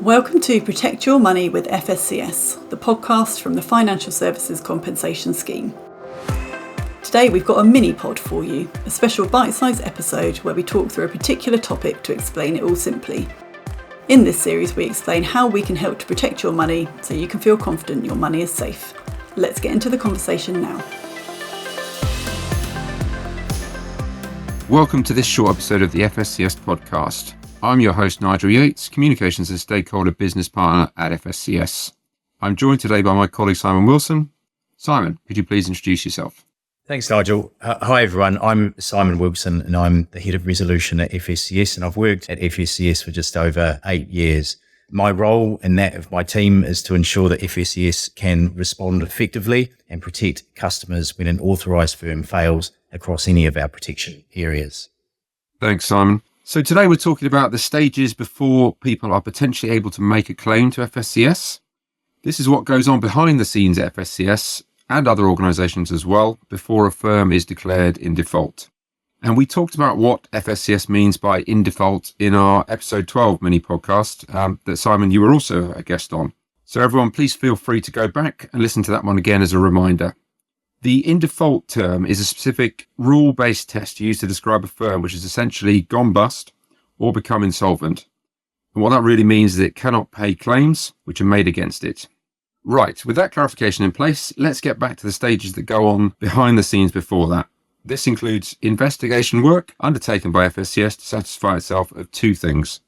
Welcome to Protect Your Money with FSCS, the podcast from the Financial Services Compensation Scheme. Today we've got a mini pod for you, a special bite-sized episode where we talk through a particular topic to explain it all simply. In this series we explain how we can help to protect your money so you can feel confident your money is safe. Let's get into the conversation now. Welcome to this short episode of the FSCS podcast. I'm your host, Nigel Yates, Communications and Stakeholder Business Partner at FSCS. I'm joined today by my colleague, Simon Wilson. Simon, could you please introduce yourself? Thanks, Nigel. Hi, everyone. I'm Simon Wilson, and I'm the Head of Resolution at FSCS, and I've worked at FSCS for just over 8 years. My role and that of my team is to ensure that FSCS can respond effectively and protect customers when an authorised firm fails across any of our protection areas. Thanks, Simon. So today we're talking about the stages before people are potentially able to make a claim to FSCS. This is what goes on behind the scenes at FSCS and other organisations as well before a firm is declared in default. And we talked about what FSCS means by in default in our episode 12 mini podcast that Simon, you were also a guest on. So everyone, please feel free to go back and listen to that one again as a reminder. The in default term is a specific rule-based test used to describe a firm which has essentially gone bust or become insolvent. And what that really means is it cannot pay claims which are made against it. Right, with that clarification in place, let's get back to the stages that go on behind the scenes before that. This includes investigation work undertaken by FSCS to satisfy itself of two things.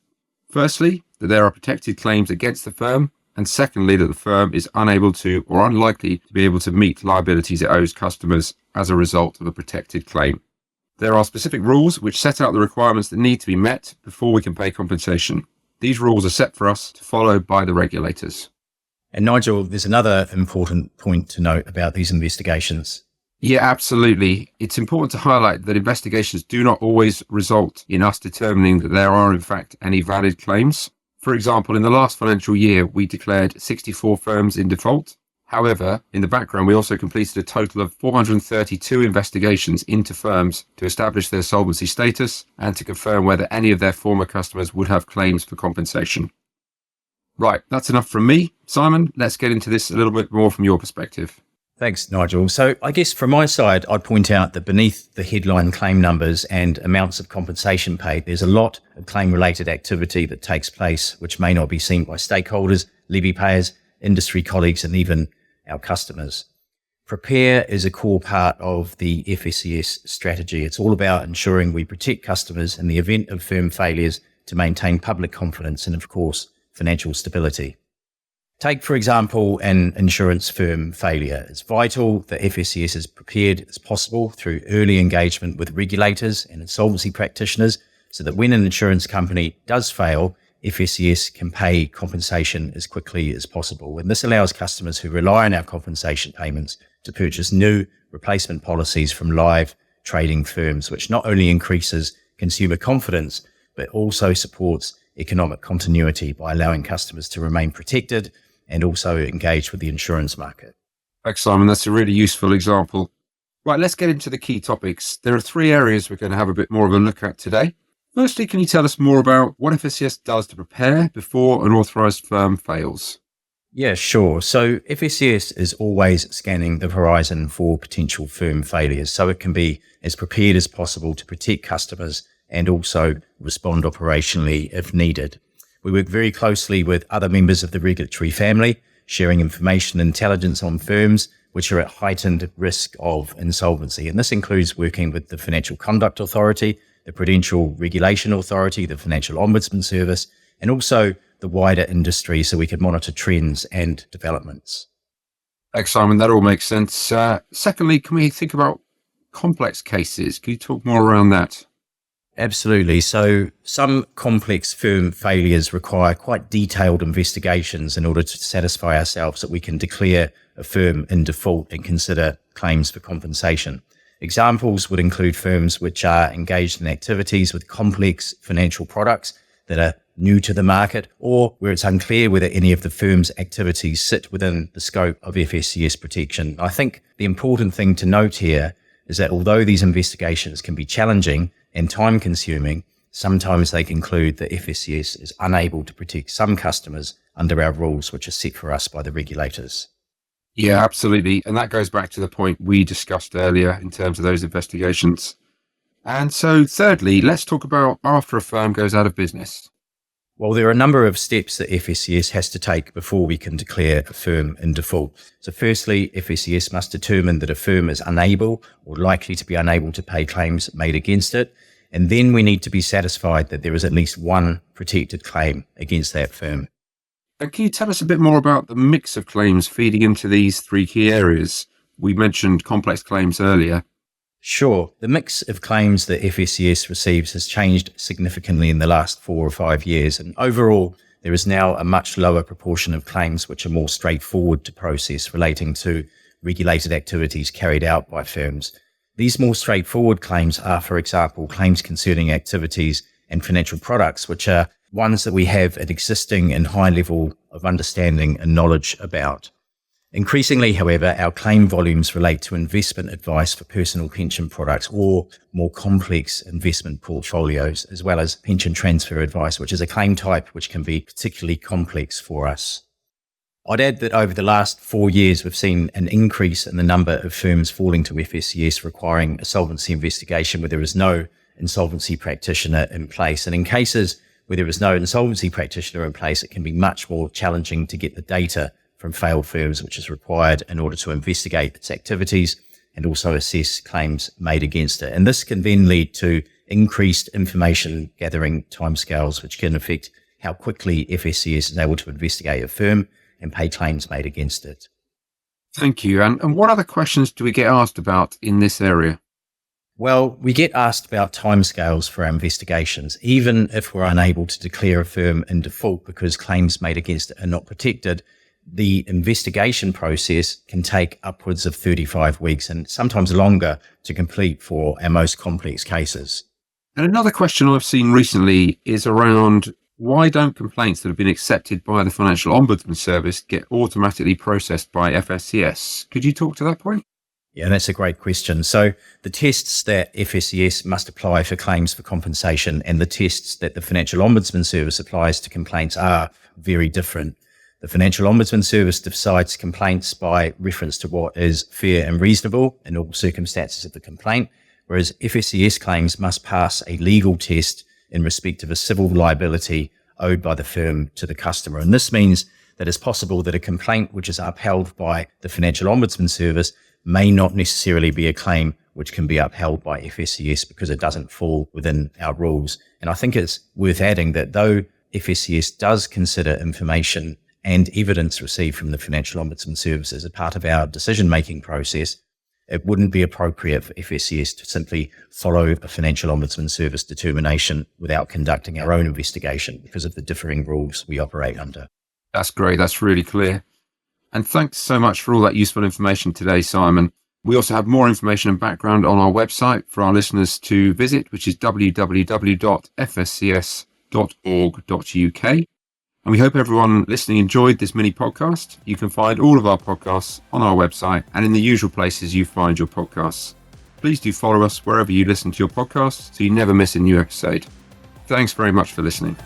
Firstly, that there are protected claims against the firm, and secondly, that the firm is unable to or unlikely to be able to meet liabilities it owes customers as a result of a protected claim. There are specific rules which set out the requirements that need to be met before we can pay compensation. These rules are set for us to follow by the regulators. And Nigel, there's another important point to note about these investigations. Yeah, absolutely. It's important to highlight that investigations do not always result in us determining that there are in fact any valid claims. For example, in the last financial year, we declared 64 firms in default. However, in the background, we also completed a total of 432 investigations into firms to establish their solvency status and to confirm whether any of their former customers would have claims for compensation. Right, that's enough from me. Simon, let's get into this a little bit more from your perspective. Thanks, Nigel. So I guess from my side, I'd point out that beneath the headline claim numbers and amounts of compensation paid, there's a lot of claim-related activity that takes place, which may not be seen by stakeholders, levy payers, industry colleagues, and even our customers. Prepare is a core part of the FSCS strategy. It's all about ensuring we protect customers in the event of firm failures to maintain public confidence and, of course, financial stability. Take, for example, an insurance firm failure. It's vital that FSCS is prepared as possible through early engagement with regulators and insolvency practitioners so that when an insurance company does fail, FSCS can pay compensation as quickly as possible. And this allows customers who rely on our compensation payments to purchase new replacement policies from live trading firms, which not only increases consumer confidence, but also supports economic continuity by allowing customers to remain protected and also engage with the insurance market. Thanks, Simon. That's a really useful example. Right, let's get into the key topics. There are three areas we're going to have a bit more of a look at today. Firstly, can you tell us more about what FSCS does to prepare before an authorised firm fails? Yeah, sure. So FSCS is always scanning the horizon for potential firm failures, so it can be as prepared as possible to protect customers and also respond operationally if needed. We work very closely with other members of the regulatory family, sharing information and intelligence on firms which are at heightened risk of insolvency. And this includes working with the Financial Conduct Authority, the Prudential Regulation Authority, the Financial Ombudsman Service, and also the wider industry so we can monitor trends and developments. Thanks, Simon. That all makes sense. Secondly, can we think about complex cases? Can you talk more around that? Absolutely. So some complex firm failures require quite detailed investigations in order to satisfy ourselves that we can declare a firm in default and consider claims for compensation. Examples would include firms which are engaged in activities with complex financial products that are new to the market, or where it's unclear whether any of the firm's activities sit within the scope of FSCS protection. I think the important thing to note here is that although these investigations can be challenging and time-consuming, sometimes they conclude that FSCS is unable to protect some customers under our rules, which are set for us by the regulators. Yeah, absolutely. And that goes back to the point we discussed earlier in terms of those investigations. And so thirdly, let's talk about after a firm goes out of business. Well, there are a number of steps that FSCS has to take before we can declare a firm in default. So firstly, FSCS must determine that a firm is unable or likely to be unable to pay claims made against it. And then we need to be satisfied that there is at least one protected claim against that firm. And can you tell us a bit more about the mix of claims feeding into these three key areas? We mentioned complex claims earlier. Sure. The mix of claims that FSCS receives has changed significantly in the last 4 or 5 years. And overall, there is now a much lower proportion of claims which are more straightforward to process relating to regulated activities carried out by firms. These more straightforward claims are, for example, claims concerning activities and financial products, which are ones that we have an existing and high level of understanding and knowledge about. Increasingly, however, our claim volumes relate to investment advice for personal pension products or more complex investment portfolios, as well as pension transfer advice, which is a claim type which can be particularly complex for us. I'd add that over the last 4 years, we've seen an increase in the number of firms falling to FSCS requiring a solvency investigation where there is no insolvency practitioner in place. And in cases where there is no insolvency practitioner in place, it can be much more challenging to get the data from failed firms, which is required in order to investigate its activities and also assess claims made against it. And this can then lead to increased information gathering timescales, which can affect how quickly FSCS is able to investigate a firm and pay claims made against it. Thank you. And what other questions do we get asked about in this area? Well, we get asked about timescales for our investigations, even if we're unable to declare a firm in default because claims made against it are not protected. The investigation process can take upwards of 35 weeks and sometimes longer to complete for our most complex cases. And another question I've seen recently is around why don't complaints that have been accepted by the Financial Ombudsman Service get automatically processed by FSCS? Could you talk to that point? Yeah, that's a great question. So the tests that FSCS must apply for claims for compensation and the tests that the Financial Ombudsman Service applies to complaints are very different. The Financial Ombudsman Service decides complaints by reference to what is fair and reasonable in all circumstances of the complaint, whereas FSCS claims must pass a legal test in respect of a civil liability owed by the firm to the customer. And this means that it's possible that a complaint which is upheld by the Financial Ombudsman Service may not necessarily be a claim which can be upheld by FSCS because it doesn't fall within our rules. And I think it's worth adding that though FSCS does consider information and evidence received from the Financial Ombudsman Service as a part of our decision-making process, it wouldn't be appropriate for FSCS to simply follow a Financial Ombudsman Service determination without conducting our own investigation because of the differing rules we operate under. That's great. That's really clear. And thanks so much for all that useful information today, Simon. We also have more information and background on our website for our listeners to visit, which is www.fscs.org.uk. And we hope everyone listening enjoyed this mini podcast. You can find all of our podcasts on our website and in the usual places you find your podcasts. Please do follow us wherever you listen to your podcasts so you never miss a new episode. Thanks very much for listening.